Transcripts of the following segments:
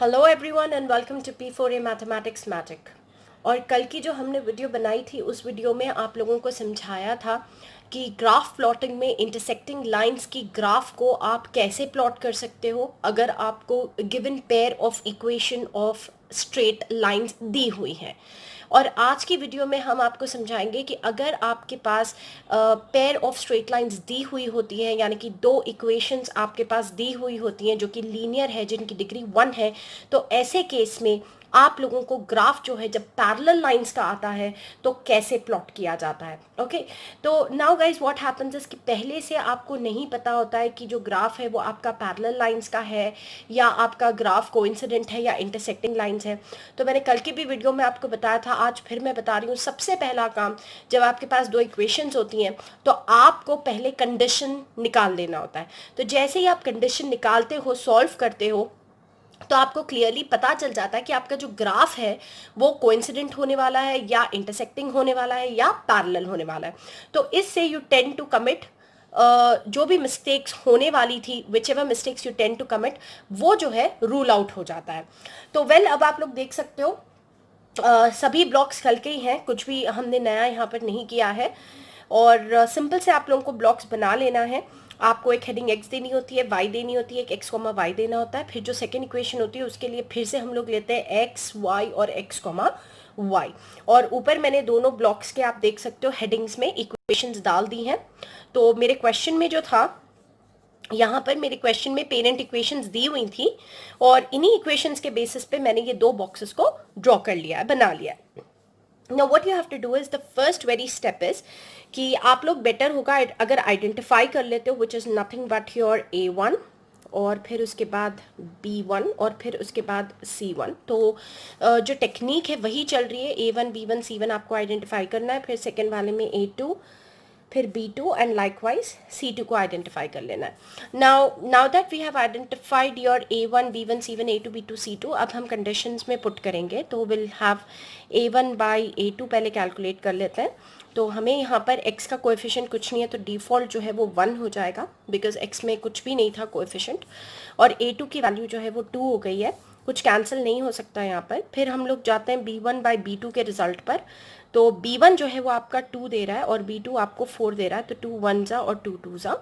Hello everyone and welcome to P4A mathematics magic. और कल की जो हमने वीडियो बनाई थी उस वीडियो में आप लोगों को समझाया था कि ग्राफ प्लॉटिंग में इंटरसेक्टिंग लाइंस की ग्राफ को आप कैसे प्लॉट कर सकते हो अगर आपको given pair of equation of straight lines दी हुई हैं। और आज की वीडियो में हम आपको समझाएंगे कि अगर आपके पास पेयर ऑफ स्ट्रेट लाइंस दी हुई होती हैं, यानी कि दो इक्वेशंस आपके पास दी हुई होती हैं जो कि लीनियर है, जिनकी डिग्री 1 है, तो ऐसे केस में आप लोगों को ग्राफ जो है जब पैरेलल लाइंस का आता है तो कैसे प्लॉट किया जाता है। ओके, तो now guys what happens is कि पहले से आपको नहीं पता होता है कि जो ग्राफ है वो आपका पैरेलल लाइंस का है या आपका ग्राफ कोइंसिडेंट है या इंटरसेक्टिंग लाइंस है। तो मैंने कल की भी वीडियो में आपको बताया था, आज फिर मैं बता रही हूँ। सबसे पहला काम, जब आपके पास दो इक्वेशंस होती हैं तो आपको पहले कंडीशन निकाल लेना होता है। तो जैसे ही आप कंडीशन निकालते हो, सॉल्व करते हो, तो आपको क्लियरली पता चल जाता है कि आपका जो ग्राफ है वो कोइंसिडेंट होने वाला है या इंटरसेक्टिंग होने वाला है या पैरेलल होने वाला है। तो इससे यू टेंड टू कमिट जो भी मिस्टेक्स होने वाली थी, whichever mistakes you tend to commit, वो जो है रूल आउट हो जाता है। तो अब आप लोग देख सकते हो सभी ब्लॉक्स कल के ही हैं, कुछ भी हमने नया यहाँ पर नहीं किया है। और सिंपल से आप लोगों को ब्लॉक्स बना लेना है। आपको एक हेडिंग x देनी होती है, y देनी होती है, एक x कॉमा y देना होता है। फिर जो सेकेंड इक्वेशन होती है उसके लिए फिर से हम लोग लेते हैं x y और x कॉमा y। और ऊपर मैंने दोनों ब्लॉक्स के आप देख सकते हो हेडिंग्स में इक्वेशंस डाल दी हैं। तो मेरे क्वेश्चन में जो था, यहाँ पर मेरे क्वेश्चन में पेरेंट इक्वेशंस दी हुई थी और इन्हीं इक्वेशंस के बेसिस पे मैंने ये दो बॉक्सेस को ड्रॉ कर लिया है, बना लिया है। Now what you have to do is the first very step is कि आप लोग बेटर होगा अगर आइडेंटिफाई कर लेते हो which is nothing but your A1 और फिर उसके बाद B1 और फिर उसके बाद C1। तो जो टेक्निक है वही चल रही है, A1 B1 C1 आपको आइडेंटिफाई करना है, फिर सेकेंड वाले में A2, फिर B2 एंड लाइकवाइज C2 को आइडेंटिफाई कर लेना है। Now that we have identified your A1 B1 C1 A2 B2 C2, अब हम कंडीशंस में पुट करेंगे। तो will have A1 by A2 पहले कैलकुलेट कर लेते हैं। तो हमें यहाँ पर x का कोएफिशिएंट कुछ नहीं है, तो डिफ़ॉल्ट जो है वो 1 हो जाएगा बिकॉज x में कुछ भी नहीं था कोएफिशिएंट। और A2 की वैल्यू जो है वो 2 हो गई है, कुछ कैंसिल नहीं हो सकता यहाँ पर। फिर हम लोग जाते हैं B1 बाई B2 के रिजल्ट पर। तो B1 जो है वो आपका 2 दे रहा है और B2 आपको 4 दे रहा है, तो 2 1 जा और 2 2 जा।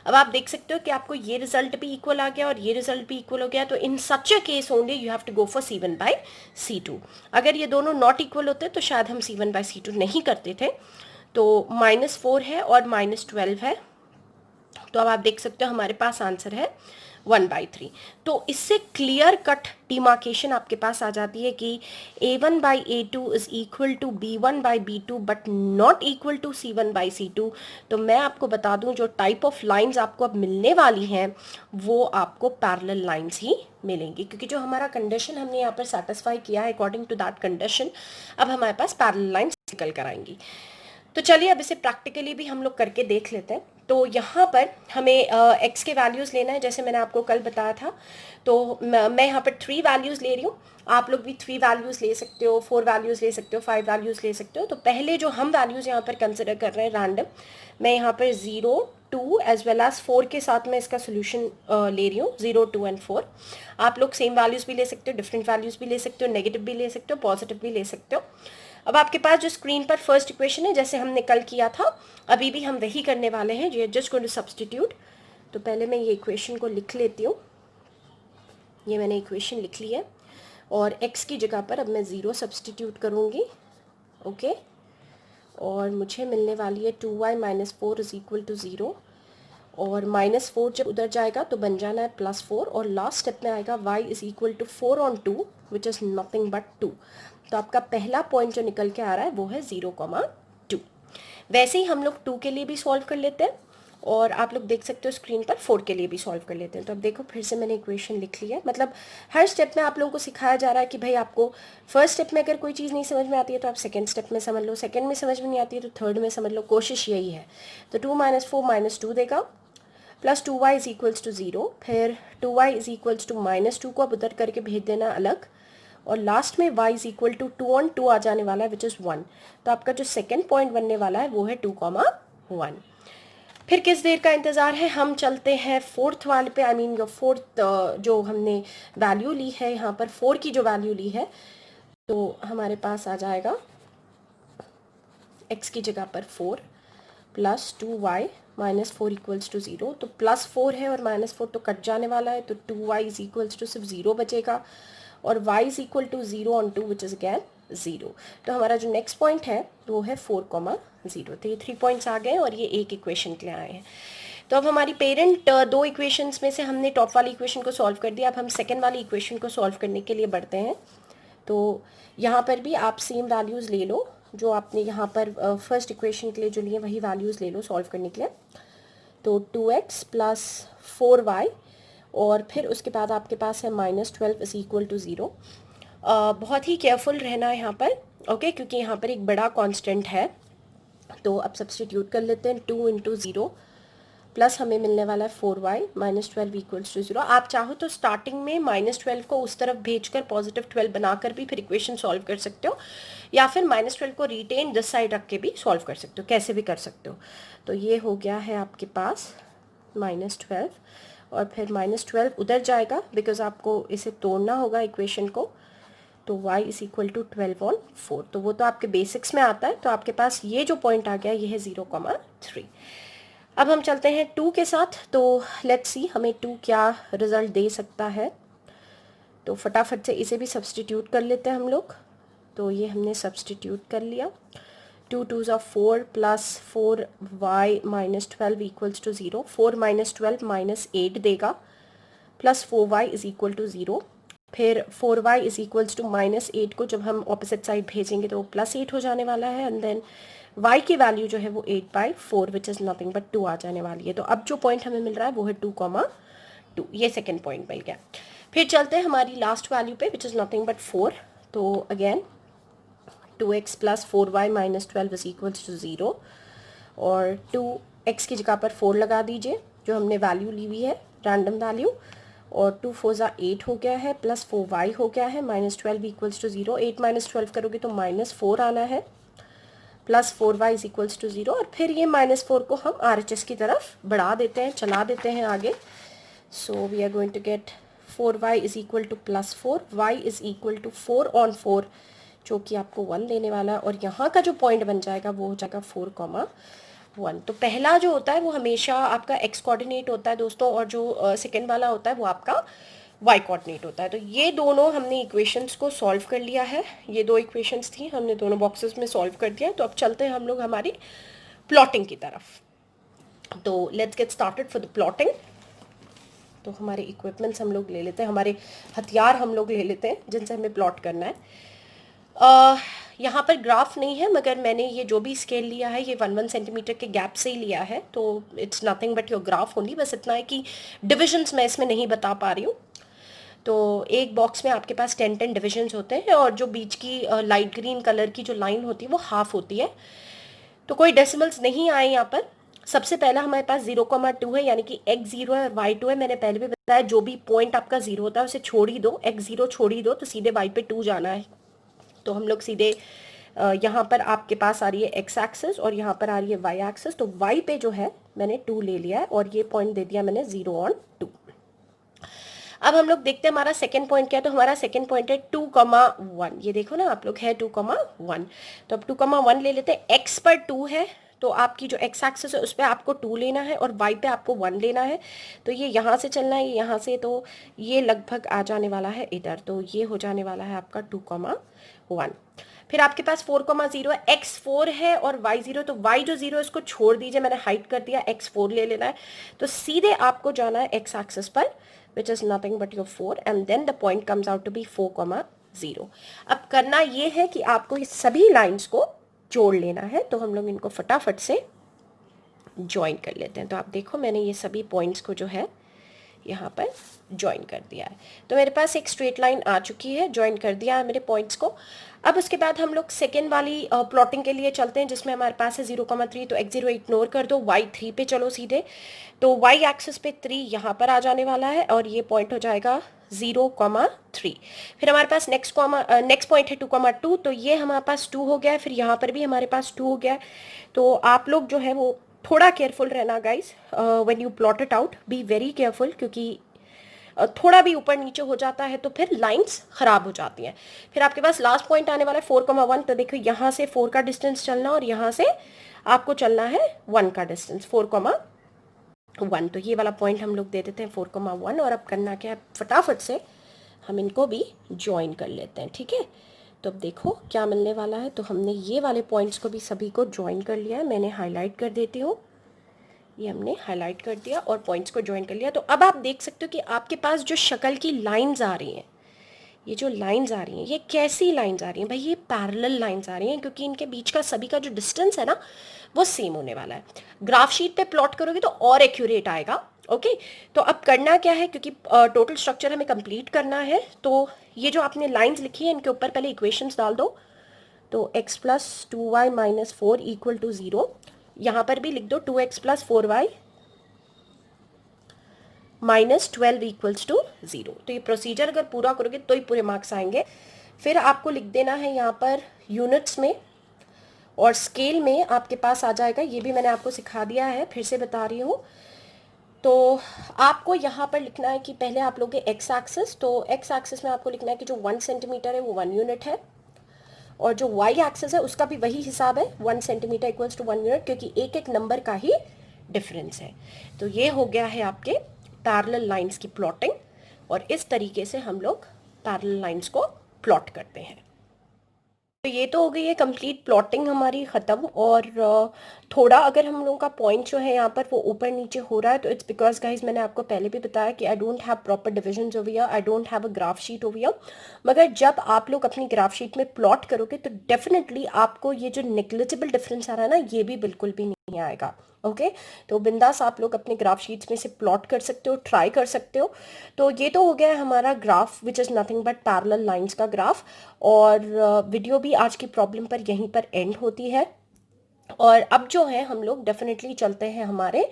अब आप देख सकते हो कि आपको ये रिजल्ट भी इक्वल आ गया और ये रिजल्ट भी इक्वल हो गया। तो in such a case only you have to go for C1 by C2। अगर ये दोनों नॉट इक्वल होते तो शायद हम C1 बाई C2 नहीं करते थे। तो -4 है और -12 है, तो अब आप देख सकते हो हमारे पास आंसर है 1/3। तो इससे क्लियर कट डिमार्केशन आपके पास आ जाती है कि A1 by A2 is equal to B1 by B2 but not equal to C1 by C2। तो मैं आपको बता दूं, जो टाइप ऑफ लाइंस आपको अब मिलने वाली हैं वो आपको पैरेलल लाइंस ही मिलेंगी, क्योंकि जो हमारा कंडीशन हमने यहाँ पर सेटिस्फाई किया है अकॉर्डिंग टू दैट कंडीशन, अब हमारे पास पैरेलल लाइंस निकल कर आएंगी। तो चलिए अब इसे प्रैक्टिकली भी हम लोग करके देख लेते हैं। तो यहाँ पर हमें x के वैल्यूज़ लेना है, जैसे मैंने आपको कल बताया था। तो मैं यहाँ पर 3 वैल्यूज़ ले रही हूँ, आप लोग भी 3 वैल्यूज़ ले सकते हो, 4 वैल्यूज़ ले सकते हो, 5 वैल्यूज़ ले सकते हो। तो पहले जो हम वैल्यूज़ यहाँ पर कंसिडर कर रहे हैं रैंडम, मैं यहाँ पर 0 2 एज वेल एज 4 के साथ मैं इसका सोल्यूशन ले रही हूँ, 0 2 एंड 4। आप लोग सेम वैल्यूज़ भी ले सकते हो, डिफरेंट वैल्यूज़ भी ले सकते हो, नेगेटिव भी ले सकते हो, पॉजिटिव भी ले सकते हो। अब आपके पास जो स्क्रीन पर फर्स्ट इक्वेशन है, जैसे हमने कल किया था, अभी भी हम वही करने वाले हैं, जो जस्ट गोइंग टू सब्स्टिट्यूट। तो पहले मैं ये इक्वेशन को लिख लेती हूँ, ये मैंने इक्वेशन लिख ली है और x की जगह पर अब मैं 0 सब्स्टिट्यूट करूँगी। ओके, और मुझे मिलने वाली है 2y minus 4 is equal to 0, और -4 जब उधर जाएगा तो बन जाना है +4, और लास्ट स्टेप में आएगा y is equal to 4 on 2 which is nothing but 2। तो आपका पहला पॉइंट जो निकल के आ रहा है वो है 0,2। वैसे ही हम लोग 2 के लिए भी सॉल्व कर लेते हैं और आप लोग देख सकते हो स्क्रीन पर 4 के लिए भी सॉल्व कर लेते हैं। तो अब देखो फिर से मैंने इक्वेशन लिख ली है। मतलब हर स्टेप में आप लोगों को सिखाया जा रहा है कि भाई आपको फर्स्ट स्टेप में अगर कोई चीज़ नहीं समझ में आती है तो आप सेकेंड स्टेप में समझ लो, सेकेंड में समझ में नहीं आती है तो थर्ड में समझ लो, कोशिश यही है। तो 2 - 4 -2 देगा, plus 2y is equals to 0, फिर 2y इज इक्वल्स टू -2 को अब उधर करके भेज देना अलग, और लास्ट में y is equal to 2 on 2 आ जाने वाला है विच इज़ 1। तो आपका जो सेकेंड पॉइंट बनने वाला है वो है 2,1। फिर किस देर का इंतज़ार है, हम चलते हैं फोर्थ वाले पे, आई मीन योर फोर्थ जो हमने वैल्यू ली है यहाँ पर 4 की जो वैल्यू ली है, तो हमारे पास आ जाएगा x की जगह पर 4 plus 2y minus 4 equals to 0। तो प्लस 4 है और माइनस 4 तो कट जाने वाला है, तो 2y इज इक्वल्स टू सिर्फ 0 बचेगा, और y is equal to 0 on 2 which is again 0। तो हमारा जो नेक्स्ट पॉइंट है वो है 4,0। तो ये 3 पॉइंट्स आ गए और ये एक इक्वेशन के लिए आए हैं। तो अब हमारी पेरेंट दो इक्वेशंस में से हमने टॉप वाली इक्वेशन को सॉल्व कर दिया। अब हम सेकेंड वाली इक्वेशन को सॉल्व करने के लिए बढ़ते हैं। तो यहाँ पर भी आप सेम वैल्यूज़ ले लो जो आपने यहाँ पर फर्स्ट इक्वेशन के लिए जो लिए, वही वैल्यूज़ ले लो सॉल्व करने के लिए। तो 2x प्लस 4y और फिर उसके बाद आपके पास है -12 इज इक्वल टू 0। बहुत ही केयरफुल रहना है यहाँ पर, ओके, क्योंकि यहाँ पर एक बड़ा कांस्टेंट है। तो अब सब्स्टिट्यूट कर लेते हैं, 2 इंटू 0 प्लस हमें मिलने वाला है 4y -12 इक्वल्स टू 0। आप चाहो तो स्टार्टिंग में -12 को उस तरफ भेजकर +12 बनाकर भी फिर इक्वेशन सॉल्व कर सकते हो, या फिर -12 को रिटेन दिस साइड रख के भी सॉल्व कर सकते हो, कैसे भी कर सकते हो। तो ये हो गया है आपके पास -12 और फिर -12 उधर जाएगा बिकॉज आपको इसे तोड़ना होगा इक्वेशन को। तो y is equal to 12 on 4, तो वो तो आपके बेसिक्स में आता है। तो आपके पास ये जो पॉइंट आ गया ये है 0,3। अब हम चलते हैं 2 के साथ। तो लेट्स सी हमें 2 क्या रिजल्ट दे सकता है। तो फटाफट से इसे भी सब्सटीट्यूट कर लेते हैं हम लोग। तो ये हमने सब्सटीट्यूट कर लिया, 2 2s are 4 plus 4y -12 equals to 0। 4 -12 -8 देगा, plus 4y is equal to 0। फिर 4y इज इक्वल्स टू -8 को जब हम ऑपोजिट साइड भेजेंगे तो +8 हो जाने वाला है, एंड देन y की वैल्यू जो है वो 8/4 विच इज़ नथिंग बट 2 आ जाने वाली है। तो अब जो पॉइंट हमें मिल रहा है वो है 2,2। ये सेकेंड पॉइंट मिल गया। फिर चलते हैं हमारी लास्ट वैल्यू पे विच इज़ नथिंग बट 4। तो again 2x plus 4y -12 is equals to 0, और 2x की जगह पर 4 लगा दीजिए जो हमने वैल्यू ली हुई है रैंडम वैल्यू, और 2 4 8 हो गया है, प्लस 4y हो गया है, -12 इक्वल्स टू 0। 8 -12 करोगे तो -4 आना है, plus 4y is equals to 0। और फिर ये -4 को हम RHS की तरफ बढ़ा देते हैं, चला देते हैं आगे। So we are going to get 4y is equal to +4, y is equal to 4 on 4 जो कि आपको 1 देने वाला है, और यहाँ का जो पॉइंट बन जाएगा वो हो जाएगा 4,1। तो पहला जो होता है वो हमेशा आपका x कोऑर्डिनेट होता है दोस्तों, और जो सेकेंड वाला होता है वो आपका y कोऑर्डिनेट होता है। तो ये दोनों हमने इक्वेशंस को सॉल्व कर लिया है। ये 2 इक्वेशंस थी, हमने दोनों बॉक्सेस में सॉल्व कर दिया। तो अब चलते हैं हम लोग हमारी प्लॉटिंग की तरफ। तो let's get started for the plotting. तो हमारे इक्विपमेंट्स हम लोग ले लेते हैं, हमारे हथियार हम लोग ले लेते हैं जिनसे हमें प्लॉट करना है। यहाँ पर ग्राफ नहीं है, मगर मैंने ये जो भी स्केल लिया है ये 1 सेंटीमीटर के गैप से ही लिया है। तो it's nothing but your graph only. बस इतना है कि डिविजन्स मैं इसमें नहीं बता पा रही हूँ। तो एक बॉक्स में आपके पास 10 डिविजन्स होते हैं, और जो बीच की लाइट ग्रीन कलर की जो लाइन होती है वो हाफ होती है। तो कोई डेसिमल्स नहीं आए यहाँ पर। सबसे पहला हमारे पास 0,2 है, यानी कि x 0 है और y 2 है। मैंने पहले भी बताया जो भी पॉइंट आपका 0 होता है उसे छोड़ ही दो, x 0 छोड़ ही दो, तो सीधे y पे 2 जाना है। तो हम लोग सीधे यहाँ पर आपके पास आ रही है x एक्सिस और यहाँ पर आ रही है y एक्सिस। तो y पे जो है मैंने 2 ले लिया है, और ये पॉइंट दे दिया मैंने 0 ऑन 2। अब हम लोग देखते हैं हमारा सेकेंड पॉइंट क्या है। तो हमारा सेकेंड पॉइंट है 2,1। ये देखो ना आप लोग, है 2,1। तो अब 2,1 ले लेते हैं। x पर 2 है, तो आपकी जो x एक्सिस है उस पर आपको 2 लेना है, और y पे आपको 1 लेना है। तो ये यहाँ से चलना है, यहाँ से, तो ये लगभग आ जाने वाला है इधर। तो ये हो जाने वाला है आपका 2,1। फिर आपके पास 4,0 है, x 4 है और y 0। तो y जो 0 है उसको छोड़ दीजिए, मैंने हाइड कर दिया, x 4 ले लेना है। तो सीधे आपको जाना है x एक्सिस पर, which is nothing but your 4, and then the point comes out to be 4,0। अब करना ये है कि आपको इस सभी लाइंस को जोड़ लेना है। तो हम लोग इनको फटाफट से ज्वाइन कर लेते हैं। तो आप देखो मैंने ये सभी पॉइंट्स को जो है यहाँ पर ज्वाइन कर दिया है। तो मेरे पास एक स्ट्रेट लाइन आ चुकी है, ज्वाइन कर दिया है मेरे पॉइंट्स को। अब उसके बाद हम लोग सेकेंड वाली प्लॉटिंग के लिए चलते हैं, जिसमें हमारे पास है 0,3। तो x 0 इग्नोर कर दो, y 3 पे चलो सीधे। तो y एक्सिस पे 3 यहाँ पर आ जाने वाला है, और ये पॉइंट हो जाएगा 0,3। फिर हमारे पास नेक्स्ट पॉइंट है 2,2। तो ये हमारे पास 2 हो गया है, फिर यहाँ पर भी हमारे पास 2 हो गया है। तो आप लोग जो है वो थोड़ा केयरफुल रहना guys, when you plot it out, be very careful, क्योंकि थोड़ा भी ऊपर नीचे हो जाता है तो फिर लाइंस खराब हो जाती हैं। फिर आपके पास लास्ट पॉइंट आने वाला है 4,1। तो देखो यहाँ से 4 का डिस्टेंस चलना और यहाँ से आपको चलना है 1 का डिस्टेंस, 4,1। तो ये वाला पॉइंट हम लोग दे देते हैं 4,1। और अब करना क्या है, फटाफट से हम इनको भी ज्वाइन कर लेते हैं, ठीक है। तो अब देखो क्या मिलने वाला है। तो हमने ये वाले पॉइंट्स को भी सभी को ज्वाइन कर लिया है, मैंने हाईलाइट कर देती हूँ, ये हमने हाईलाइट कर दिया और पॉइंट्स को ज्वाइन कर लिया। तो अब आप देख सकते हो कि आपके पास जो शक्ल की लाइंस आ रही हैं, ये जो लाइंस आ रही हैं, ये कैसी लाइंस आ रही हैं भाई, ये पैरेलल लाइंस आ रही हैं, क्योंकि इनके बीच का सभी का जो डिस्टेंस है ना वो सेम होने वाला है। ग्राफ शीट पे प्लॉट करोगे तो और एक्यूरेट आएगा। ओके, तो अब करना क्या है, क्योंकि टोटल स्ट्रक्चर हमें कंप्लीट करना है, तो ये जो आपने लाइंस लिखी है इनके ऊपर पहले इक्वेशंस डाल दो। तो x plus 2y minus 4 equal to 0, यहाँ पर भी लिख दो 2x plus 4y minus 12 equals to 0। तो ये प्रोसीजर अगर पूरा करोगे तो ही पूरे मार्क्स आएंगे। फिर आपको लिख देना है यहाँ पर यूनिट्स में, और स्केल में आपके पास आ जाएगा, ये भी मैंने आपको सिखा दिया है, फिर से बता रही हूँ। तो आपको यहाँ पर लिखना है कि पहले आप लोगे एक्स एक्सिस, तो एक्स एक्सिस में आपको लिखना है कि जो 1 सेंटीमीटर है वो 1 यूनिट है, और जो वाई एक्सिस है उसका भी वही हिसाब है, 1 सेंटीमीटर इक्वल्स टू 1 यूनिट, क्योंकि एक एक नंबर का ही डिफरेंस है। तो ये हो गया है आपके पैरेलल लाइंस की प्लॉटिंग, और इस तरीके से हम लोग पैरेलल लाइंस को प्लॉट करते हैं। तो ये तो हो गई है कंप्लीट प्लॉटिंग हमारी ख़त्म। और थोड़ा अगर हम लोगों का पॉइंट जो है यहाँ पर वो ऊपर नीचे हो रहा है, तो इट्स बिकॉज गाइज मैंने आपको पहले भी बताया कि I don't have proper division over here, I don't have a graph sheet over here. मगर जब आप लोग अपनी ग्राफ शीट में प्लॉट करोगे तो डेफिनेटली आपको ये जो निग्लिजिबल डिफरेंस आ रहा है ना, ये भी बिल्कुल भी नहीं आएगा। ओके, तो बिंदास आप लोग अपने ग्राफ शीट्स में से प्लॉट कर सकते हो, ट्राई कर सकते हो। तो ये तो हो गया है हमारा graph which is nothing but parallel lines का ग्राफ। और वीडियो भी आज की प्रॉब्लम पर यहीं पर एंड होती है। और अब जो है हम लोग डेफिनेटली चलते हैं हमारे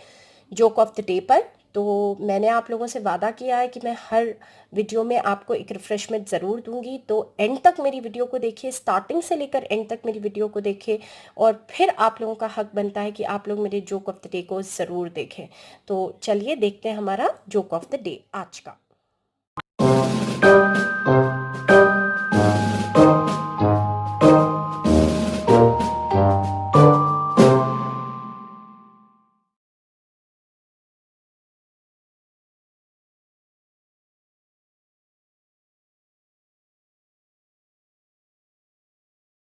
जोक ऑफ द डे पर। तो मैंने आप लोगों से वादा किया है कि मैं हर वीडियो में आपको एक रिफ्रेशमेंट ज़रूर दूंगी, तो एंड तक मेरी वीडियो को देखिए, स्टार्टिंग से लेकर एंड तक मेरी वीडियो को देखिए, और फिर आप लोगों का हक बनता है कि आप लोग मेरे जोक ऑफ द डे को ज़रूर देखें। तो चलिए देखते हैं हमारा जोक ऑफ द डे आज का।